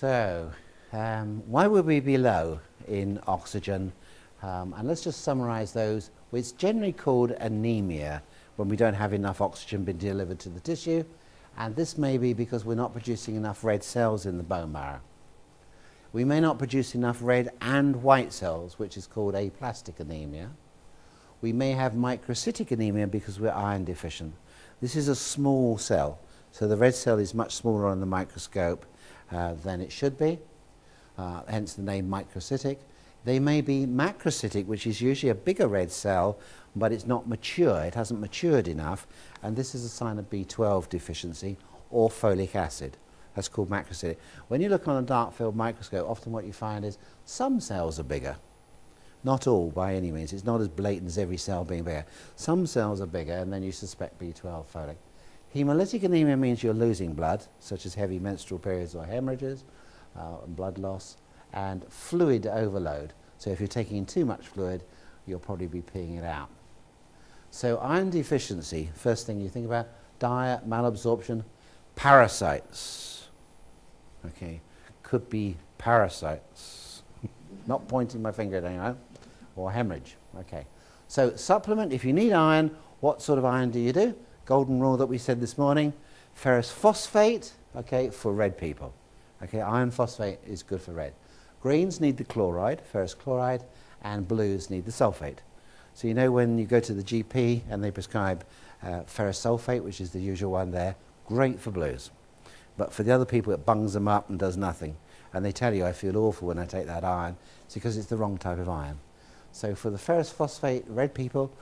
So, why would we be low in oxygen? And let's just summarize those. It's generally called anemia when we don't have enough oxygen being delivered to the tissue. And this may be because we're not producing enough red cells in the bone marrow. We may not produce enough red and white cells, which is called aplastic anemia. We may have microcytic anemia because we're iron deficient. This is a small cell, so the red cell is much smaller on the microscope than it should be, hence the name microcytic. They may be macrocytic, which is usually a bigger red cell, but it's not mature, it hasn't matured enough, and this is a sign of B12 deficiency or folic acid. That's called macrocytic. When you look on a dark field microscope, often what you find is some cells are bigger. Not all, by any means. It's not as blatant as every cell being bigger. Some cells are bigger, and then you suspect B12 folic. Hemolytic anemia means you're losing blood, such as heavy menstrual periods or hemorrhages, and blood loss, and fluid overload. So if you're taking in too much fluid, you'll probably be peeing it out. So iron deficiency, first thing you think about, diet, malabsorption, parasites. Okay, could be parasites. Not pointing my finger at anyone, or hemorrhage. Okay, so supplement, if you need iron, what sort of iron do you do? Golden rule that we said this morning, ferrous phosphate, okay, for red people. Okay, iron phosphate is good for red. Greens need the chloride, ferrous chloride, and blues need the sulfate. So you know when you go to the GP and they prescribe ferrous sulfate, which is the usual one there, great for blues. But for the other people it bungs them up and does nothing. And they tell you, I feel awful when I take that iron. It's because it's the wrong type of iron. So for the ferrous phosphate red people,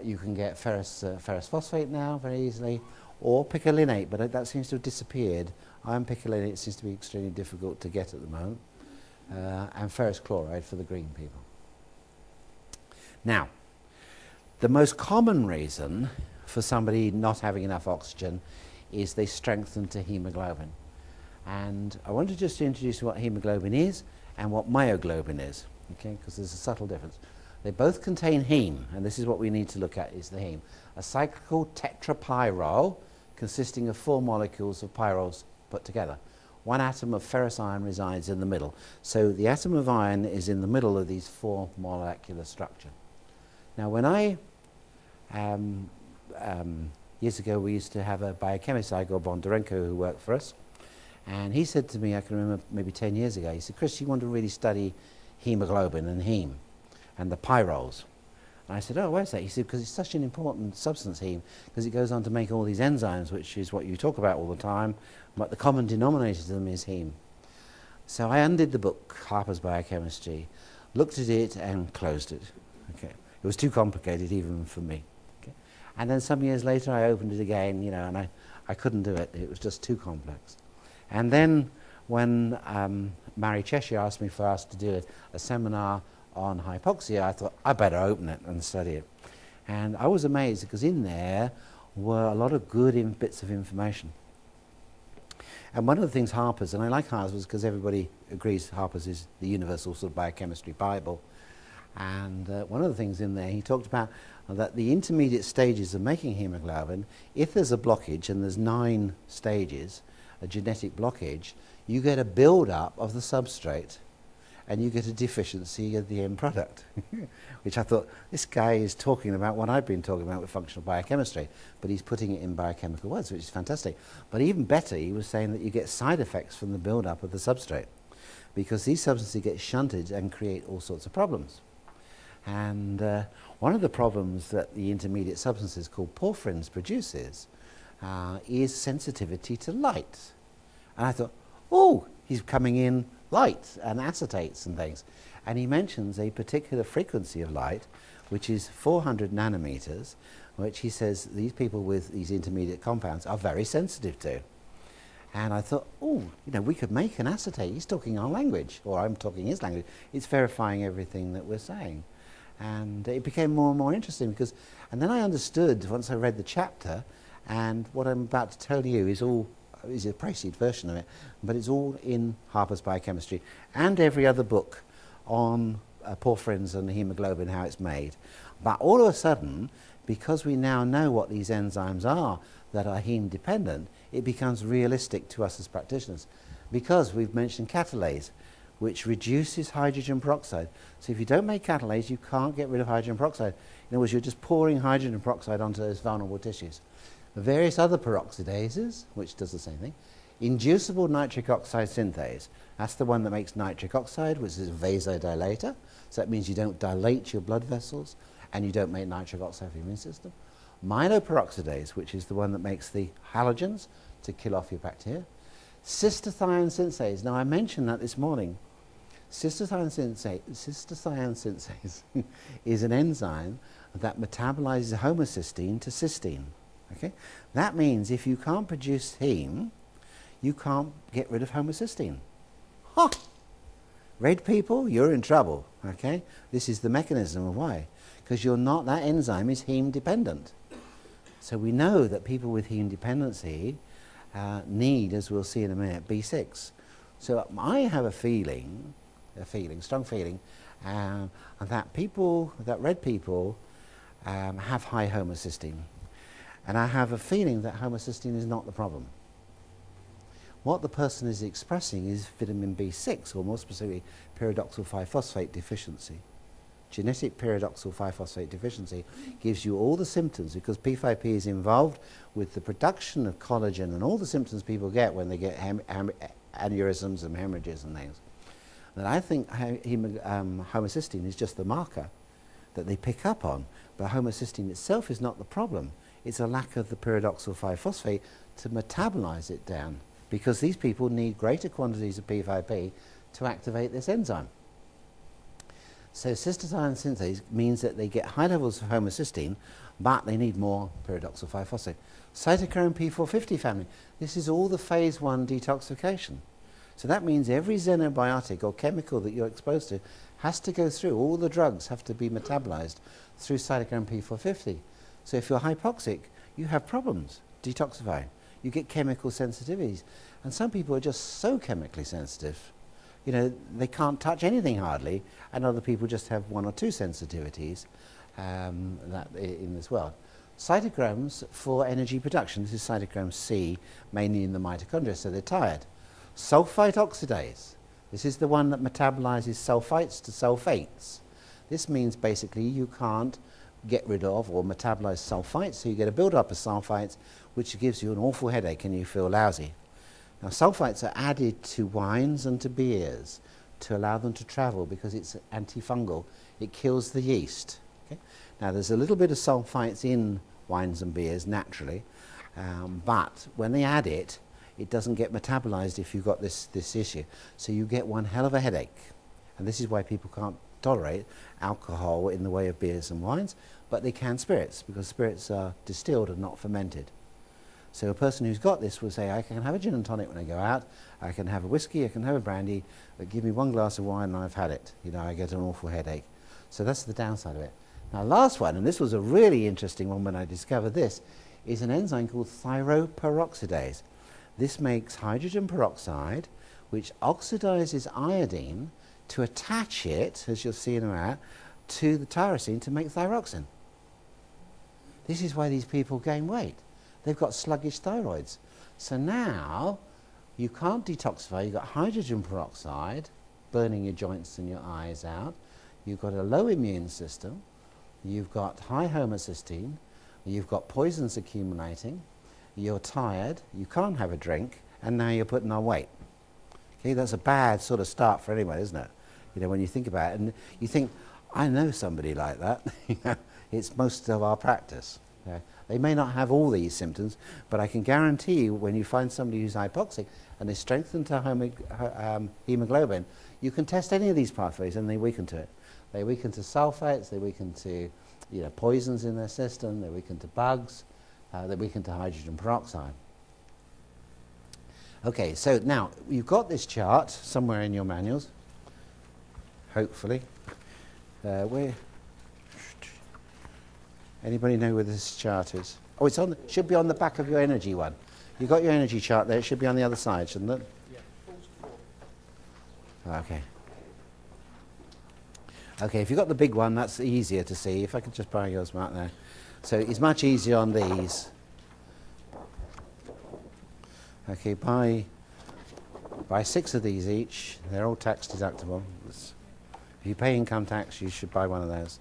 you can get ferrous phosphate now very easily, or picolinate, but that seems to have disappeared. Iron picolinate seems to be extremely difficult to get at the moment. And ferrous chloride for the green people. Now, the most common reason for somebody not having enough oxygen is they strengthen to hemoglobin. And I want to just introduce what hemoglobin is and what myoglobin is, okay, because there's a subtle difference. They both contain heme, and this is what we need to look at, is the heme. A cyclical tetrapyrrole consisting of 4 molecules of pyrroles put together. One atom of ferrous iron resides in the middle. So the atom of iron is in the middle of these 4 molecular structure. Now when years ago we used to have a biochemist, Igor Bondarenko, who worked for us, and he said to me, I can remember maybe 10 years ago, he said, Chris, you want to really study hemoglobin and heme and the pyrroles. And I said, oh, where's that? He said, because it's such an important substance, heme, because it goes on to make all these enzymes, which is what you talk about all the time, but the common denominator to them is heme. So I undid the book, Harper's Biochemistry, looked at it and closed it. Okay. It was too complicated even for me. Okay. And then some years later I opened it again, you know, and I couldn't do it. It was just too complex. And then when Mary Cheshire asked me for us to do a seminar on hypoxia, I thought, I better open it and study it. And I was amazed because in there were a lot of good bits of information. And one of the things Harper's, and I like Harper's because everybody agrees Harper's is the universal sort of biochemistry Bible. And one of the things in there, he talked about that the intermediate stages of making hemoglobin, if there's a blockage, and there's 9 stages, a genetic blockage, you get a build-up of the substrate and you get a deficiency of the end product. Which I thought, this guy is talking about what I've been talking about with functional biochemistry, but he's putting it in biochemical words, which is fantastic. But even better, he was saying that you get side effects from the build-up of the substrate, because these substances get shunted and create all sorts of problems. And one of the problems that the intermediate substances called porphyrins produces is sensitivity to light. And I thought, oh, he's coming in light and acetates and things. And he mentions a particular frequency of light, which is 400 nanometers, which he says these people with these intermediate compounds are very sensitive to. And I thought, oh, you know, we could make an acetate. He's talking our language, or I'm talking his language. It's verifying everything that we're saying. And it became more and more interesting because, and then I understood once I read the chapter, and what I'm about to tell you is a pricey version of it, but it's all in Harper's Biochemistry and every other book on porphyrins and hemoglobin, how it's made. But all of a sudden, because we now know what these enzymes are that are heme dependent, it becomes realistic to us as practitioners. because we've mentioned catalase, which reduces hydrogen peroxide. So if you don't make catalase, you can't get rid of hydrogen peroxide. In other words, you're just pouring hydrogen peroxide onto those vulnerable tissues. Various other peroxidases, which does the same thing. Inducible nitric oxide synthase, that's the one that makes nitric oxide, which is a vasodilator. So that means you don't dilate your blood vessels and you don't make nitric oxide for the immune system. Minoperoxidase, which is the one that makes the halogens to kill off your bacteria. Cystathione synthase. Now, I mentioned that this morning. Cystathione synthase is an enzyme that metabolizes homocysteine to cysteine. Okay? That means if you can't produce heme, you can't get rid of homocysteine. Huh! Red people, you're in trouble. Okay? This is the mechanism of why. Because you're not, that enzyme is heme dependent. So we know that people with heme dependency need, as we'll see in a minute, B6. So I have a strong feeling, that red people have high homocysteine. And I have a feeling that homocysteine is not the problem. What the person is expressing is vitamin B6, or more specifically, pyridoxal 5-phosphate deficiency. Genetic pyridoxal 5-phosphate deficiency gives you all the symptoms, because P5P is involved with the production of collagen and all the symptoms people get when they get aneurysms and hemorrhages and things. And I think homocysteine is just the marker that they pick up on, but homocysteine itself is not the problem. It's a lack of the pyridoxal 5-phosphate to metabolize it down, because these people need greater quantities of P5P to activate this enzyme. So cystathione synthase means that they get high levels of homocysteine, but they need more pyridoxal 5-phosphate. Cytochrome P450 family. This is all the phase 1 detoxification. So that means every xenobiotic or chemical that you're exposed to has to go through, all the drugs have to be metabolized through cytochrome P450. So if you're hypoxic, you have problems detoxifying. You get chemical sensitivities. And some people are just so chemically sensitive, you know, they can't touch anything hardly, and other people just have 1 or 2 sensitivities in this world. Cytochromes for energy production. This is cytochrome C, mainly in the mitochondria, so they're tired. Sulfite oxidase. This is the one that metabolizes sulfites to sulfates. This means basically you can't get rid of or metabolize sulfites, so you get a build-up of sulfites, which gives you an awful headache and you feel lousy. Now, sulfites are added to wines and to beers to allow them to travel because it's antifungal. It kills the yeast. Okay? Now, there's a little bit of sulfites in wines and beers naturally, but when they add it, it doesn't get metabolized if you've got this issue. So you get one hell of a headache. And this is why people can't tolerate alcohol in the way of beers and wines, but they can spirits, because spirits are distilled and not fermented. So a person who's got this will say, I can have a gin and tonic when I go out, I can have a whiskey, I can have a brandy, but give me 1 glass of wine and I've had it. You know, I get an awful headache. So that's the downside of it. Now, last one, and this was a really interesting one when I discovered this, is an enzyme called thyroperoxidase. This makes hydrogen peroxide, which oxidizes iodine to attach it, as you'll see in a minute, to the tyrosine to make thyroxine. This is why these people gain weight. They've got sluggish thyroids. So now you can't detoxify. You've got hydrogen peroxide burning your joints and your eyes out. You've got a low immune system. You've got high homocysteine. You've got poisons accumulating. You're tired. You can't have a drink. And now you're putting on weight. Okay, that's a bad sort of start for anyone, isn't it? You know, when you think about it. And you think, I know somebody like that. It's most of our practice. Okay? They may not have all these symptoms, but I can guarantee you when you find somebody who's hypoxic and they strengthen to hemoglobin, you can test any of these pathways and they weaken to it. They weaken to sulfates, they weaken to poisons in their system, they weaken to bugs, they weaken to hydrogen peroxide. Okay, so now you've got this chart somewhere in your manuals, hopefully. Anybody know where this chart is? Oh, it's on. Should be on the back of your energy one. You've got your energy chart there. It should be on the other side, shouldn't it? Yeah. Okay. Okay, if you've got the big one, that's easier to see. If I could just borrow yours, Mark, there. So it's much easier on these. Okay, by buy 6 of these each. They're all tax deductible. If you pay income tax, you should buy one of those.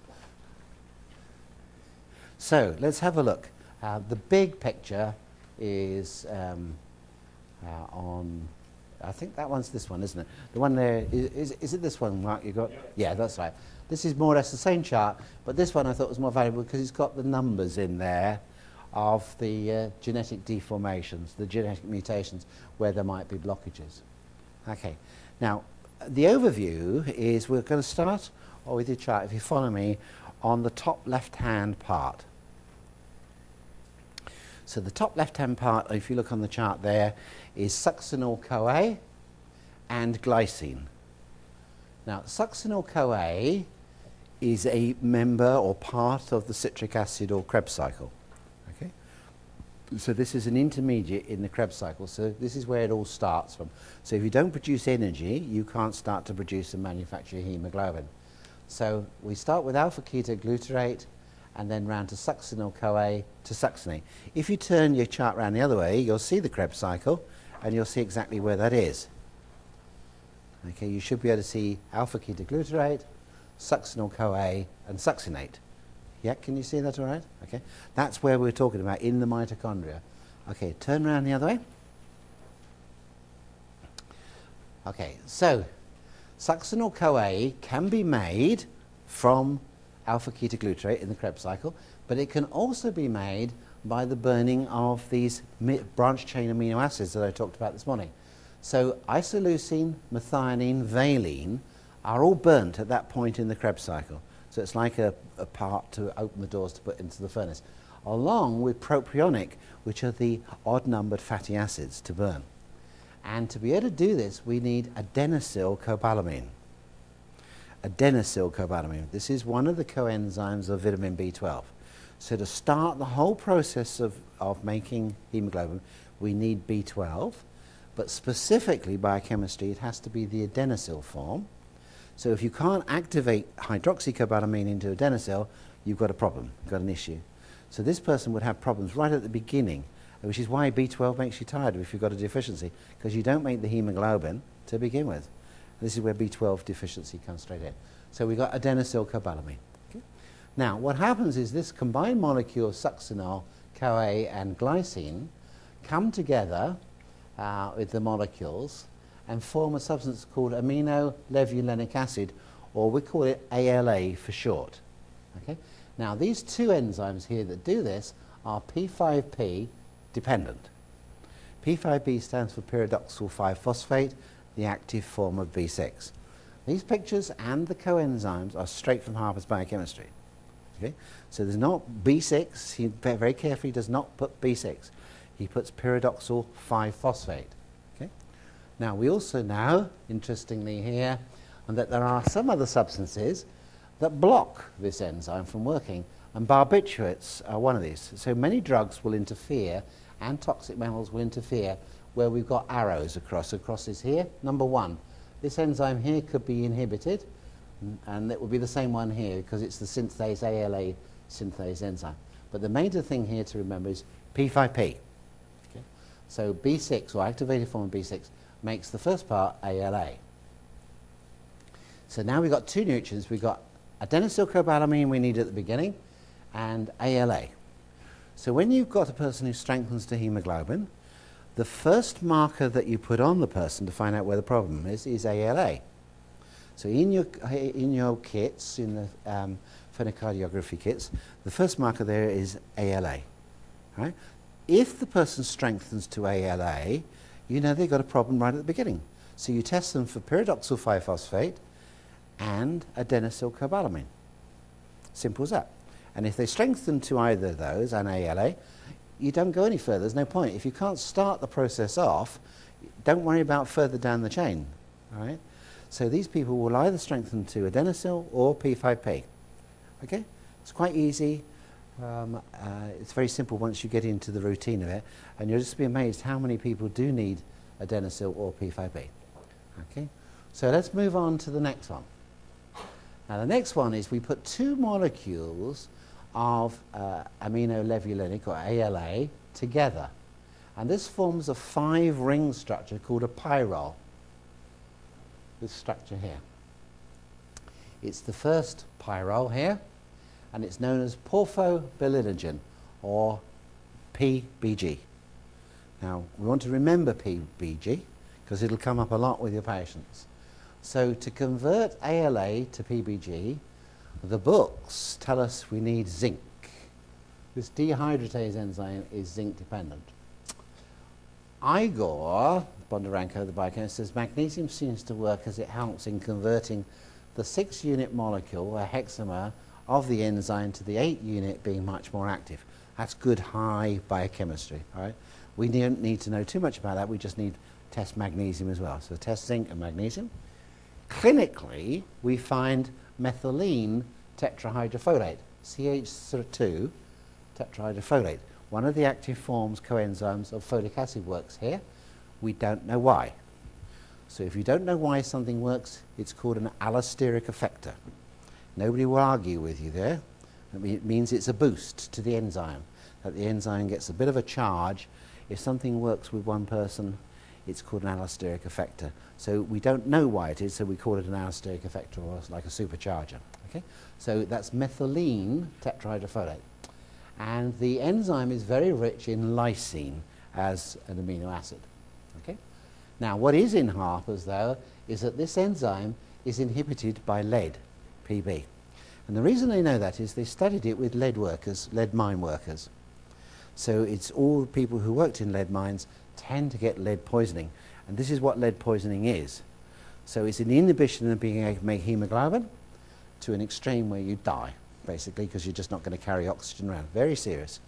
So let's have a look. The big picture is on, I think that one's this one, isn't it? The one there, is it this one, Mark, you got? Yeah, that's right. This is more or less the same chart, but this one I thought was more valuable because it's got the numbers in there of the genetic deformations, the genetic mutations where there might be blockages. Okay, now the overview is we're going to start with your chart, if you follow me, on the top left-hand part. So the top left-hand part, if you look on the chart there, is succinyl-CoA and glycine. Now, succinyl-CoA is a member or part of the citric acid or Krebs cycle. Okay? So this is an intermediate in the Krebs cycle. So this is where it all starts from. So if you don't produce energy, you can't start to produce and manufacture hemoglobin. So we start with alpha-ketoglutarate and then round to succinyl-CoA to succinate. If you turn your chart round the other way, you'll see the Krebs cycle and you'll see exactly where that is. Okay, you should be able to see alpha-ketoglutarate, succinyl-CoA and succinate. Yeah, can you see that all right? Okay, that's where we're talking about in the mitochondria. Okay, turn around the other way. Okay, so succinyl-CoA can be made from alpha-ketoglutarate in the Krebs cycle, but it can also be made by the burning of these branch chain amino acids that I talked about this morning. So isoleucine, methionine, valine are all burnt at that point in the Krebs cycle. So it's like a part to open the doors to put into the furnace, along with propionic, which are the odd-numbered fatty acids to burn. And to be able to do this, we need adenosylcobalamin. Adenosylcobalamin. This is one of the coenzymes of vitamin B12. So to start the whole process of making hemoglobin, we need B12, but specifically biochemistry, it has to be the adenosyl form. So if you can't activate hydroxycobalamin into adenosyl, you've got a problem, you've got an issue. So this person would have problems right at the beginning, which is why B12 makes you tired if you've got a deficiency, because you don't make the hemoglobin to begin with. This is where B12 deficiency comes straight in. So we've got adenosylcobalamin. Okay? Now, what happens is this combined molecule of succinyl, CoA, and glycine come together with the molecules and form a substance called aminolevulinic acid, or we call it ALA for short. Okay? Now, these two enzymes here that do this are P5P dependent. P5P stands for pyridoxal 5-phosphate, the active form of B6. These pictures and the coenzymes are straight from Harper's Biochemistry. Okay? So there's not B6, he very carefully does not put B6. He puts pyridoxal 5-phosphate. Okay? Now we also know, interestingly here, that there are some other substances that block this enzyme from working, and barbiturates are one of these. So many drugs will interfere, and toxic metals will interfere, where we've got arrows across this here. Number one, this enzyme here could be inhibited, and it will be the same one here because it's the synthase ALA synthase enzyme. But the major thing here to remember is P5P. Okay? So B6, or activated form of B6, makes the first part ALA. So now we've got two nutrients. We've got adenosylcobalamin we need at the beginning, and ALA. So when you've got a person who strengthens to hemoglobin, the first marker that you put on the person to find out where the problem is ALA. So in your kits, in the phonocardiography kits, the first marker there is ALA. Right? If the person strengthens to ALA, you know they've got a problem right at the beginning. So you test them for pyridoxal 5-phosphate and adenosylcobalamin. Simple as that. And if they strengthen to either of those and ALA, you don't go any further. There's no point. If you can't start the process off, don't worry about further down the chain. All right? So these people will either strengthen to adenosyl or P5P. Okay? It's quite easy. It's very simple once you get into the routine of it, and you'll just be amazed how many people do need adenosyl or P5P. Okay? So let's move on to the next one. Now the next one is we put two molecules of aminolevulinic, or ALA, together. And this forms a 5-ring structure called a pyrrole. this structure here. It's the first pyrrole here, and it's known as porphobilinogen, or PBG. Now, we want to remember PBG because it'll come up a lot with your patients. So to convert ALA to PBG, the books tell us we need zinc. This dehydratase enzyme is zinc dependent. Igor Bondarenko, the biochemist, says magnesium seems to work as it helps in converting the 6-unit molecule, a hexamer, of the enzyme to the 8-unit being much more active. That's good high biochemistry. All right? We don't need to know too much about that. We just need to test magnesium as well. So test zinc and magnesium. Clinically, we find methylene tetrahydrofolate, CH2 tetrahydrofolate. One of the active forms coenzymes of folic acid works here. We don't know why. So if you don't know why something works, it's called an allosteric effector. Nobody will argue with you there. It means it's a boost to the enzyme, that the enzyme gets a bit of a charge. If something works with one person, it's called an allosteric effector. So we don't know why it is, so we call it an allosteric effector, or like a supercharger. Okay? So that's methylene tetrahydrofolate. And the enzyme is very rich in lysine as an amino acid. Okay? Now, what is in Harper's, though, is that this enzyme is inhibited by lead, Pb. And the reason they know that is they studied it with lead workers, lead mine workers. So it's all people who worked in lead mines tend to get lead poisoning. And this is what lead poisoning is. So it's an inhibition of being able to make hemoglobin to an extreme where you die, basically, because you're just not going to carry oxygen around. Very serious.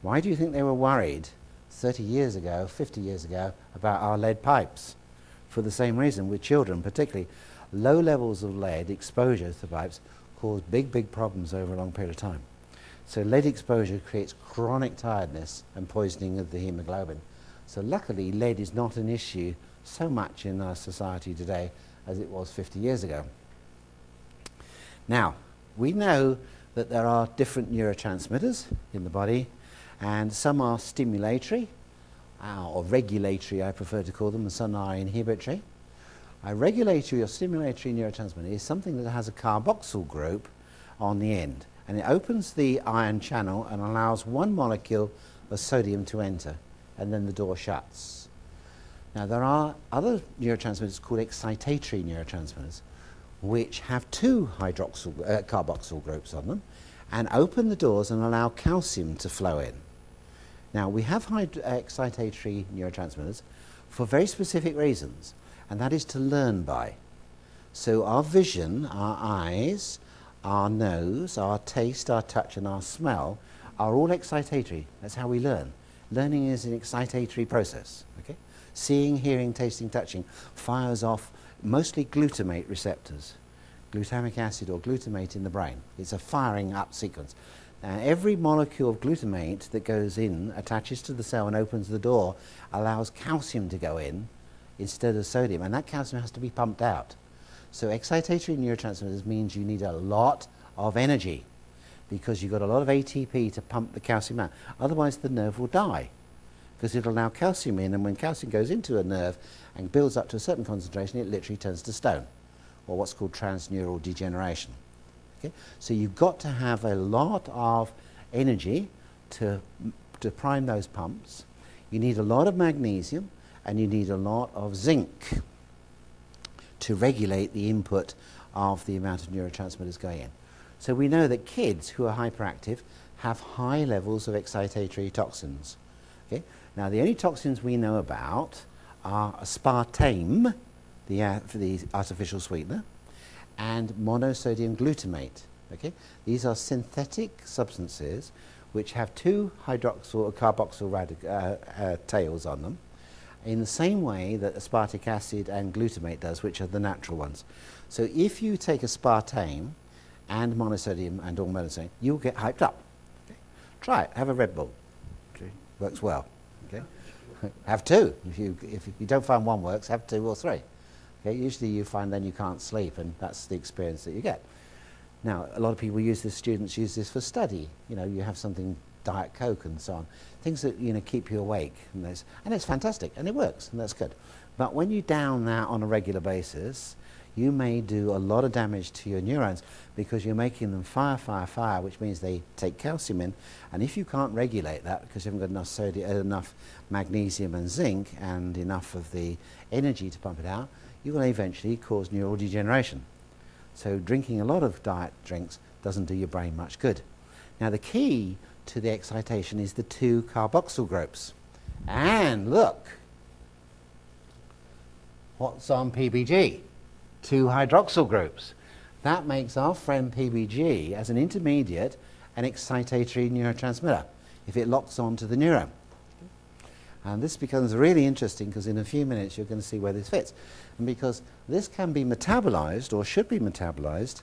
Why do you think they were worried 30 years ago, 50 years ago, about our lead pipes? For the same reason, with children particularly. Low levels of lead exposure to the pipes cause big, big problems over a long period of time. So lead exposure creates chronic tiredness and poisoning of the hemoglobin. So luckily, lead is not an issue so much in our society today as it was 50 years ago. Now, we know that there are different neurotransmitters in the body, and some are stimulatory, or regulatory, I prefer to call them, and some are inhibitory. A regulatory or stimulatory neurotransmitter is something that has a carboxyl group on the end, and it opens the ion channel and allows one molecule of sodium to enter, and then the door shuts. Now, there are other neurotransmitters called excitatory neurotransmitters, which have 2 carboxyl groups on them, and open the doors and allow calcium to flow in. Now, we have excitatory neurotransmitters for very specific reasons, and that is to learn by. So our vision, our eyes, our nose, our taste, our touch, and our smell are all excitatory. That's how we learn. Learning is an excitatory process. Okay? Seeing, hearing, tasting, touching fires off mostly glutamate receptors, glutamic acid or glutamate in the brain. It's a firing up sequence. Every molecule of glutamate that goes in, attaches to the cell and opens the door, allows calcium to go in instead of sodium, and that calcium has to be pumped out. So excitatory neurotransmitters means you need a lot of energy because you've got a lot of ATP to pump the calcium out. Otherwise, the nerve will die because it'll allow calcium in, and when calcium goes into a nerve and builds up to a certain concentration, it literally turns to stone, or what's called transneural degeneration. Okay? So you've got to have a lot of energy to prime those pumps. You need a lot of magnesium, and you need a lot of zinc to regulate the input of the amount of neurotransmitters going in. So we know that kids who are hyperactive have high levels of excitatory toxins. Okay? Now, the only toxins we know about are aspartame, the artificial sweetener, and monosodium glutamate. Okay? These are synthetic substances which have 2 hydroxyl or carboxyl tails on them, in the same way that aspartic acid and glutamate does, which are the natural ones. So if you take aspartame and monosodium and or monosodium, you'll get hyped up. Okay? Try it. Have a Red Bull. Okay? Works well. Okay? Have 2. If you don't find one works, have 2 or 3. Okay? Usually you find then you can't sleep, and that's the experience that you get. Now, a lot of people students use this for study. You know, you have something, Diet Coke and so on. Things that, you know, keep you awake. And it's fantastic, and it works, and that's good. But when you down that on a regular basis, you may do a lot of damage to your neurons because you're making them fire, fire, fire, which means they take calcium in. And if you can't regulate that because you haven't got enough enough magnesium and zinc and enough of the energy to pump it out, you will eventually cause neural degeneration. So drinking a lot of diet drinks doesn't do your brain much good. Now the key to the excitation is the 2 carboxyl groups. And look, what's on PBG? 2 hydroxyl groups. That makes our friend PBG, as an intermediate, an excitatory neurotransmitter, if it locks onto the neuron. And this becomes really interesting because in a few minutes you're going to see where this fits. And because this can be metabolized, or should be metabolized,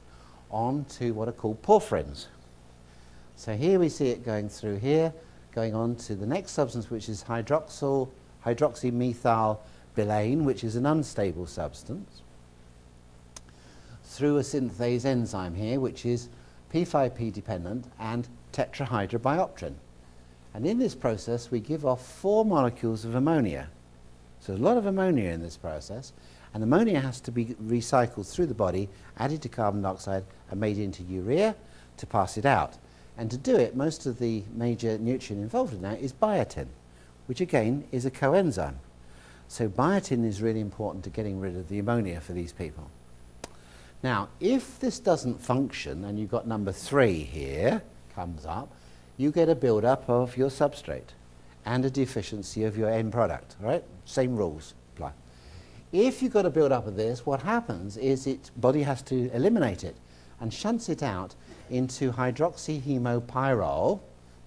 onto what are called porphyrins. So here we see it going through here, going on to the next substance, which is hydroxymethylbilane, which is an unstable substance, through a synthase enzyme here, which is P5P dependent, and tetrahydrobiopterin. And in this process, we give off 4 molecules of ammonia. So there's a lot of ammonia in this process, and ammonia has to be recycled through the body, added to carbon dioxide, and made into urea to pass it out. And to do it, most of the major nutrient involved in that is biotin, which again is a coenzyme. So biotin is really important to getting rid of the ammonia for these people. Now, if this doesn't function, and you've got number 3 here, comes up, you get a build-up of your substrate and a deficiency of your end product, right? Same rules apply. If you've got a build-up of this, what happens is its body has to eliminate it and shunts it out into hydroxyhemopyrrole,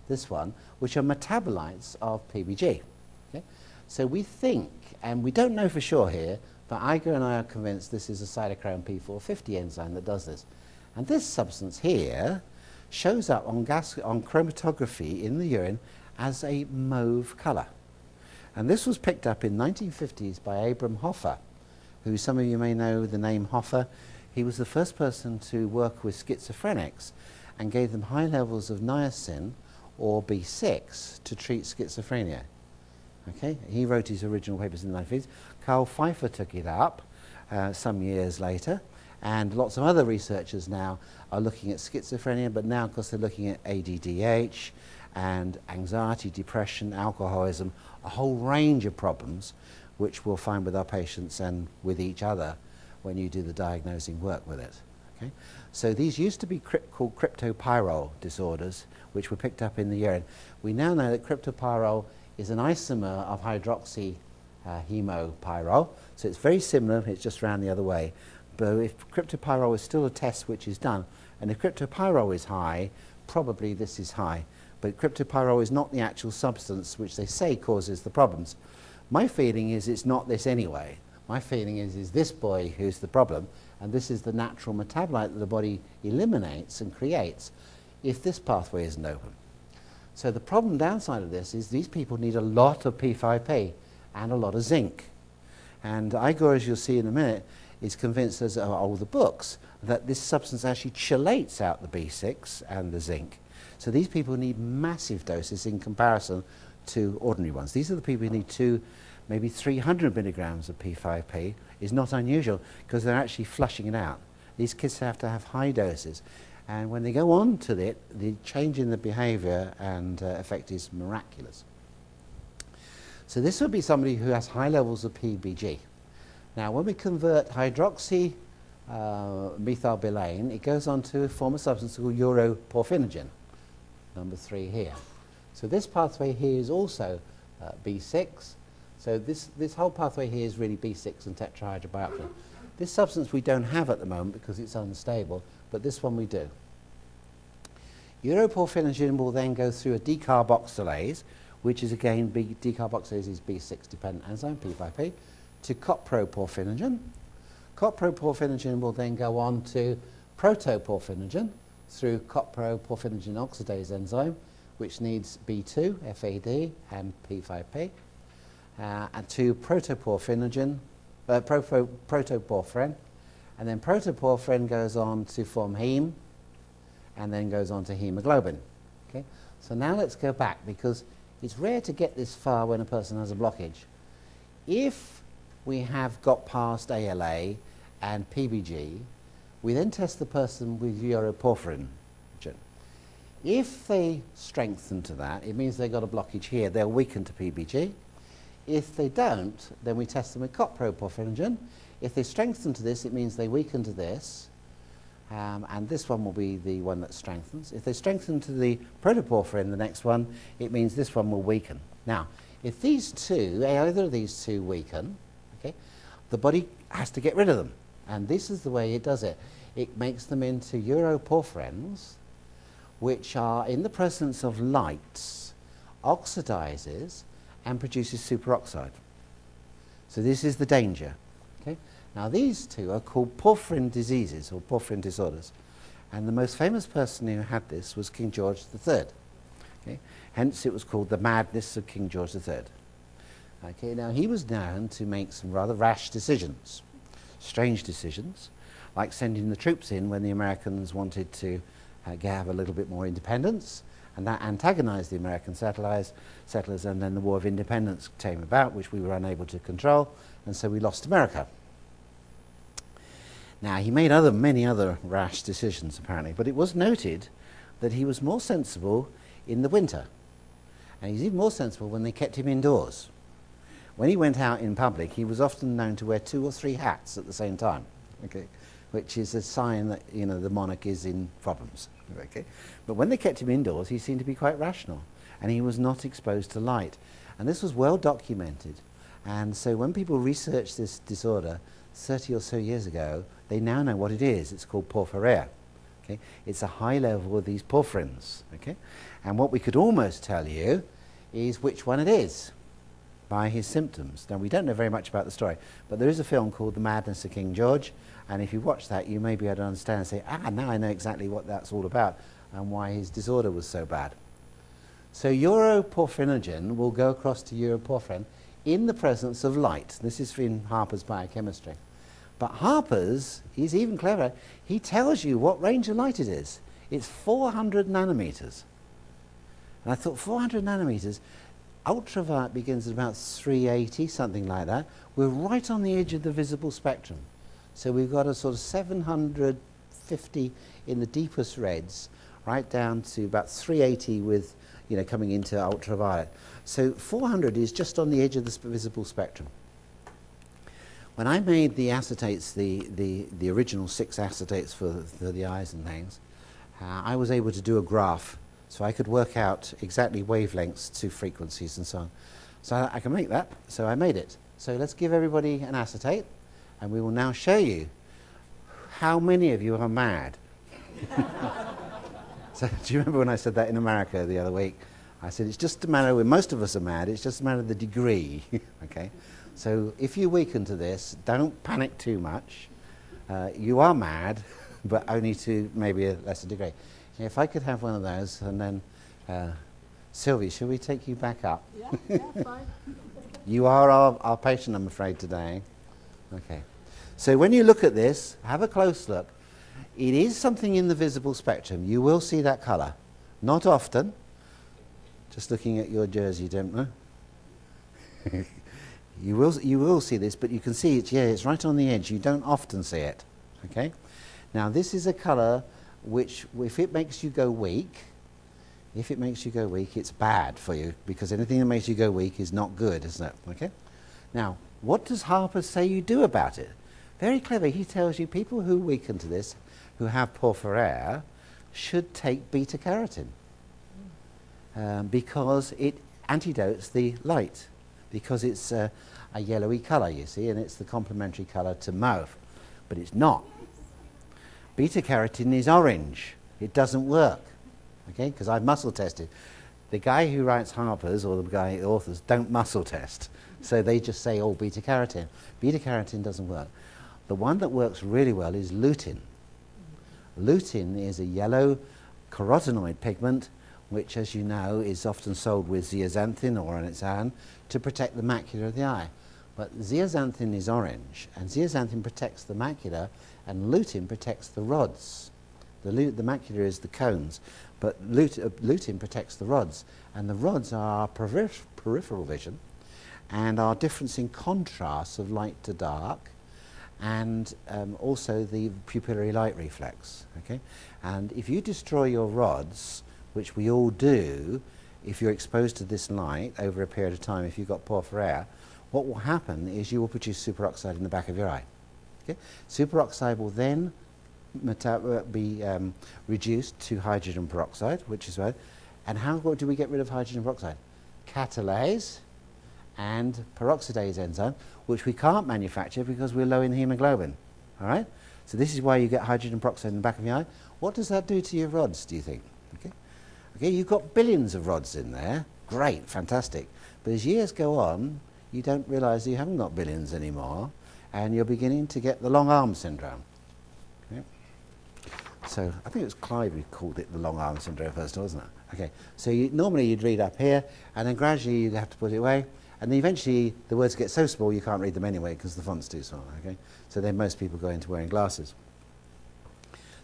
this one, which are metabolites of PBG. Okay? So we think, and we don't know for sure here, but Iger and I are convinced this is a cytochrome P450 enzyme that does this. And this substance here shows up on chromatography in the urine as a mauve colour. And this was picked up in 1950s by Abram Hoffer, who some of you may know the name Hoffer. He was the first person to work with schizophrenics and gave them high levels of niacin or B6 to treat schizophrenia. Okay? He wrote his original papers in the 1950s. Carl Pfeiffer took it up some years later, and lots of other researchers now are looking at schizophrenia, but now, of course, they're looking at ADDH and anxiety, depression, alcoholism, a whole range of problems which we'll find with our patients and with each other when you do the diagnosing work with it. Okay? So these used to be called cryptopyrrole disorders, which were picked up in the urine. We now know that cryptopyrrole is an isomer of hydroxyhemopyrrole, so it's very similar, it's just round the other way. But if cryptopyrrole is still a test which is done, and if cryptopyrrole is high, probably this is high. But cryptopyrrole is not the actual substance which they say causes the problems. My feeling is it's not this anyway. My feeling is this boy who's the problem, and this is the natural metabolite that the body eliminates and creates if this pathway isn't open. So the problem downside of this is these people need a lot of P5P and a lot of zinc. And Igor, as you'll see in a minute, is convinced, as are all the books, that this substance actually chelates out the B6 and the zinc. So these people need massive doses in comparison to ordinary ones. These are the people who need 2, maybe 300 milligrams of P5P. Is not unusual because they're actually flushing it out. These kids have to have high doses. And when they go on to it, the change in the behavior and effect is miraculous. So this would be somebody who has high levels of PBG. Now, when we convert hydroxymethylbilane, it goes on to form a substance called uroporphinogen, number 3 here. So this pathway here is also B6. So this whole pathway here is really B6 and tetrahydrobiopterin. This substance we don't have at the moment because it's unstable, but this one we do. Uroporphinogen will then go through a decarboxylase, which is again, decarboxylase is B6 dependent enzyme, P5P, to coproporphinogen. Coproporphinogen will then go on to protoporphinogen through coproporphinogen oxidase enzyme, which needs B2, FAD, and P5P, and to protoporphinogen, protoporphyrin, and then protoporphyrin goes on to form heme, and then goes on to hemoglobin. Okay? So now let's go back, because it's rare to get this far when a person has a blockage. If we have got past ALA and PBG. We then test the person with uroporphyrin. If they strengthen to that, it means they've got a blockage here. They'll weaken to PBG. If they don't, then we test them with coproporphyrin. If they strengthen to this, it means they weaken to this. And this one will be the one that strengthens. If they strengthen to the protoporphyrin, the next one, it means this one will weaken. Now, if these two, either of these two weaken, okay, the body has to get rid of them. And this is the way it does it. It makes them into uroporphyrins, which are, in the presence of light, oxidizes and produces superoxide. So this is the danger. Okay? Now these two are called porphyrin diseases or porphyrin disorders. And the most famous person who had this was King George III. Okay? Hence it was called the madness of King George III. Okay, now he was known to make some rather rash decisions, strange decisions, like sending the troops in when the Americans wanted to have a little bit more independence, and that antagonized the American settlers, and then the War of Independence came about, which we were unable to control, and so we lost America. Now, he made many other rash decisions, apparently, but it was noted that he was more sensible in the winter, and he's even more sensible when they kept him indoors. When he went out in public, he was often known to wear 2 or 3 hats at the same time, okay, which is a sign that, you know, the monarch is in problems. Okay? But when they kept him indoors, he seemed to be quite rational, and he was not exposed to light. And this was well documented. And so when people researched this disorder 30 or so years ago, they now know what it is. It's called porphyria. Okay? It's a high level of these porphyrins. Okay? And what we could almost tell you is which one it is by his symptoms. Now, we don't know very much about the story, but there is a film called The Madness of King George, and if you watch that, you may be able to understand and say, now I know exactly what that's all about and why his disorder was so bad. So uroporphyrinogen will go across to uroporphyrin in the presence of light. This is in Harper's biochemistry. But Harper's, he's even clever. He tells you what range of light it is. It's 400 nanometers. And I thought, 400 nanometers, ultraviolet begins at about 380, something like that. We're right on the edge of the visible spectrum. So we've got a sort of 750 in the deepest reds, right down to about 380 with, you know, coming into ultraviolet. So 400 is just on the edge of the visible spectrum. When I made the acetates, the original 6 acetates for the eyes and things, I was able to do a graph, so I could work out exactly wavelengths to frequencies and so on. So I can make that, so I made it. So let's give everybody an acetate, and we will now show you how many of you are mad. So do you remember when I said that in America the other week? I said it's just a matter when most of us are mad, it's just a matter of the degree. Okay? So if you weaken to this, don't panic too much. You are mad, but only to maybe a lesser degree. If I could have one of those, and then Sylvie, shall we take you back up? Yeah, fine. You are our patient, I'm afraid, today. Okay. So when you look at this, have a close look. It is something in the visible spectrum. You will see that colour. Not often. Just looking at your jersey, don't know. You will see this, but you can see it, yeah, it's right on the edge. You don't often see it. Okay? Now this is a colour which, if it makes you go weak, it's bad for you, because anything that makes you go weak is not good, isn't it? Okay? Now, what does Harper say you do about it? Very clever. He tells you people who weaken to this, who have porphyria, should take beta-carotene because it antidotes the light, because it's a yellowy colour, you see, and it's the complementary colour to mauve. But it's not. Beta-carotene is orange. It doesn't work, okay, because I've muscle tested. The guy who writes Harper's, or the guy, the authors, don't muscle test. So they just say, oh, beta-carotene. Beta-carotene doesn't work. The one that works really well is lutein. Lutein is a yellow carotenoid pigment, which, as you know, is often sold with zeaxanthin or on its own to protect the macula of the eye. But zeaxanthin is orange, and zeaxanthin protects the macula, and lutein protects the rods. The macula is the cones, but lutein protects the rods, and the rods are our peripheral vision, and our difference in contrast of light to dark, and also the pupillary light reflex. Okay, and if you destroy your rods, which we all do, if you're exposed to this light over a period of time, if you've got porphyria, what will happen is you will produce superoxide in the back of your eye. Okay? Superoxide will then be reduced to hydrogen peroxide, which is right. And how do we get rid of hydrogen peroxide? Catalase and peroxidase enzyme, which we can't manufacture because we're low in hemoglobin. All right? So this is why you get hydrogen peroxide in the back of your eye. What does that do to your rods, do you think? Okay? Okay, you've got billions of rods in there. Great, fantastic. But as years go on, you don't realise you haven't got billions anymore, and you're beginning to get the long arm syndrome. Okay? So I think it was Clive who called it the long arm syndrome first, wasn't it? Okay, so normally you'd read up here, and then gradually you'd have to put it away, and then eventually the words get so small you can't read them anyway because the font's too small. Okay, so then most people go into wearing glasses.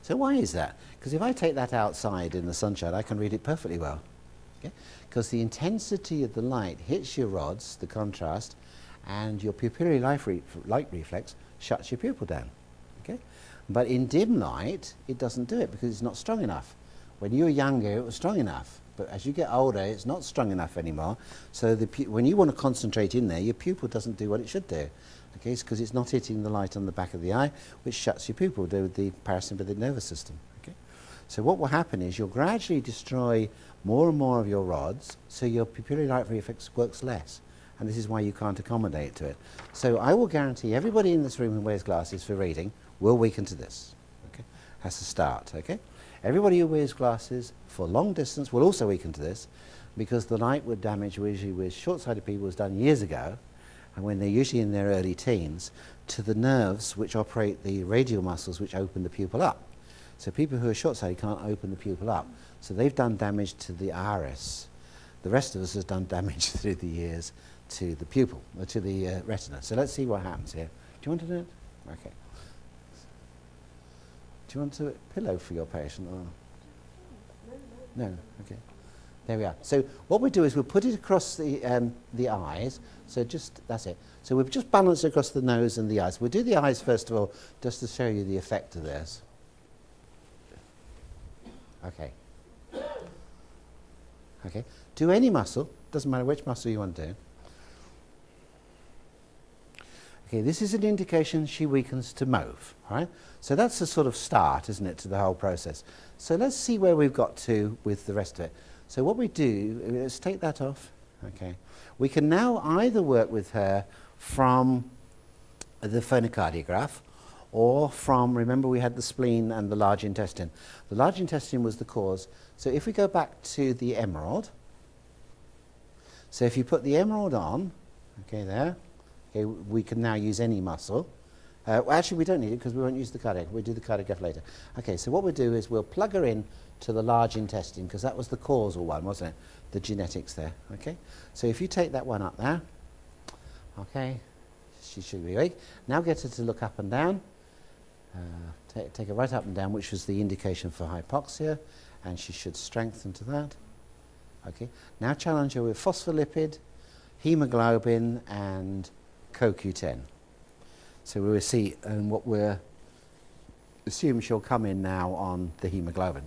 So why is that? Because if I take that outside in the sunshine, I can read it perfectly well. Okay? Because the intensity of the light hits your rods, the contrast, and your pupillary light reflex shuts your pupil down. Okay? But in dim light, it doesn't do it because it's not strong enough. When you were younger, it was strong enough. But as you get older, it's not strong enough anymore. So when you want to concentrate in there, your pupil doesn't do what it should do. Okay, it's because it's not hitting the light on the back of the eye, which shuts your pupil, the parasympathetic nervous system. Okay? So what will happen is you'll gradually destroy more and more of your rods, so your pupillary light reflex works less. And this is why you can't accommodate to it. So I will guarantee everybody in this room who wears glasses for reading will weaken to this. Okay? Has to start. Okay? Everybody who wears glasses for long distance will also weaken to this, because the light would damage usually with short-sighted people was done years ago, and when they're usually in their early teens, to the nerves which operate the radial muscles which open the pupil up. So people who are short-sighted can't open the pupil up. So they've done damage to the iris. The rest of us has done damage through the years to the pupil, or to the retina. So let's see what happens here. Do you want to do it? Okay. Do you want a pillow for your patient? Or? No? Okay. There we are. So what we do is we'll put it across the eyes. So that's it. So we've just balanced it across the nose and the eyes. We'll do the eyes first of all, just to show you the effect of this. Okay. Okay. Do any muscle. Doesn't matter which muscle you want to do. Okay, this is an indication she weakens to mauve. All right? So that's a sort of start, isn't it, to the whole process. So let's see where we've got to with the rest of it. So what we do, let's take that off. Okay. We can now either work with her from the phonocardiograph or from, remember we had the spleen and the large intestine. The large intestine was the cause. So if we go back to the emerald, so if you put the emerald on, okay, there, okay, we can now use any muscle. Well, actually, we don't need it because we won't use the cardiac. We'll do the cardiograph later. Okay, so what we'll do is we'll plug her in to the large intestine because that was the causal one, wasn't it? The genetics there, okay? So if you take that one up there, okay, she should be awake. Now get her to look up and down. Take her right up and down, which was the indication for hypoxia, and she should strengthen to that. Okay, now challenge her with phospholipid, hemoglobin, and CoQ10. So we will see, and what we're assume she'll come in now on the hemoglobin.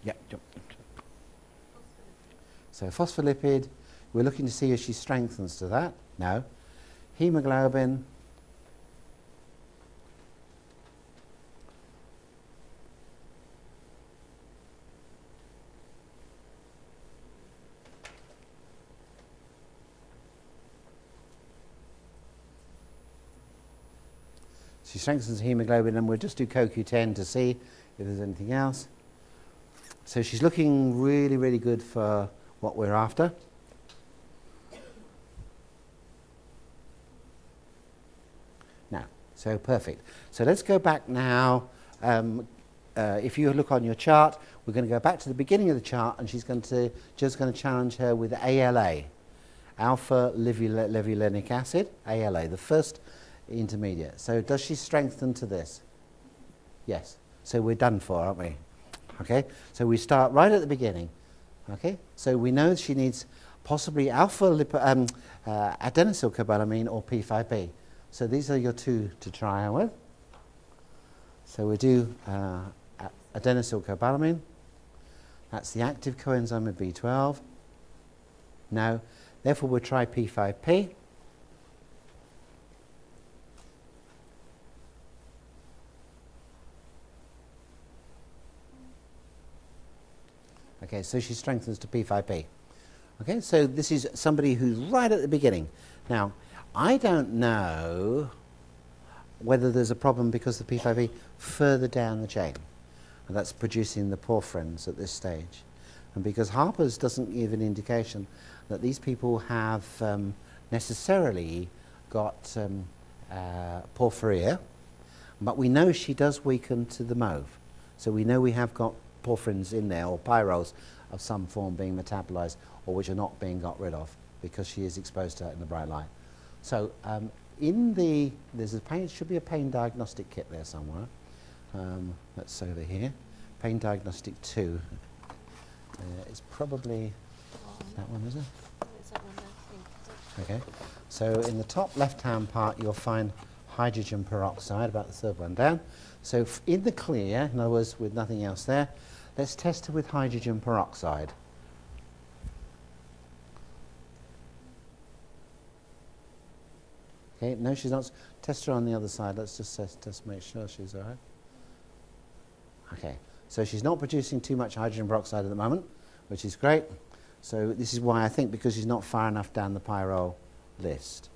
Yeah. So phospholipid, we're looking to see if she strengthens to that. No. Hemoglobin. She strengthens the hemoglobin, and we'll just do CoQ10 to see if there's anything else. So she's looking really, really good for what we're after. Now, so perfect. So let's go back now. If you look on your chart, we're going to go back to the beginning of the chart, and she's going to challenge her with ALA, alpha levulinic acid, ALA, the first intermediate. So does she strengthen to this? Yes. So we're done for, aren't we? Okay. So we start right at the beginning. Okay. So we know she needs possibly alpha adenosylcobalamin or P5B. So these are your two to try her with. So we do adenosylcobalamin. That's the active coenzyme of B12. Now, therefore, we'll try P5P. Okay, so she strengthens to P5P. Okay, so this is somebody who's right at the beginning. Now, I don't know whether there's a problem because the P5P further down the chain, and that's producing the porphyrins at this stage. And because Harper's doesn't give an indication that these people have necessarily got porphyria, but we know she does weaken to the mauve. So we know we have got porphyrins in there, or pyrols of some form being metabolized, or which are not being got rid of because she is exposed to it in the bright light. So there's a pain, should be a pain diagnostic kit there somewhere. That's over here. Pain diagnostic 2. It's probably that one, is it? It's that one there, I think. Okay. So in the top left-hand part, you'll find hydrogen peroxide, about the third one down. So in the clear, in other words, with nothing else there, let's test her with hydrogen peroxide. Okay, no, she's not. Test her on the other side. Let's just make sure she's all right. Okay, so she's not producing too much hydrogen peroxide at the moment, which is great. So this is why I think, because she's not far enough down the pyrrole list.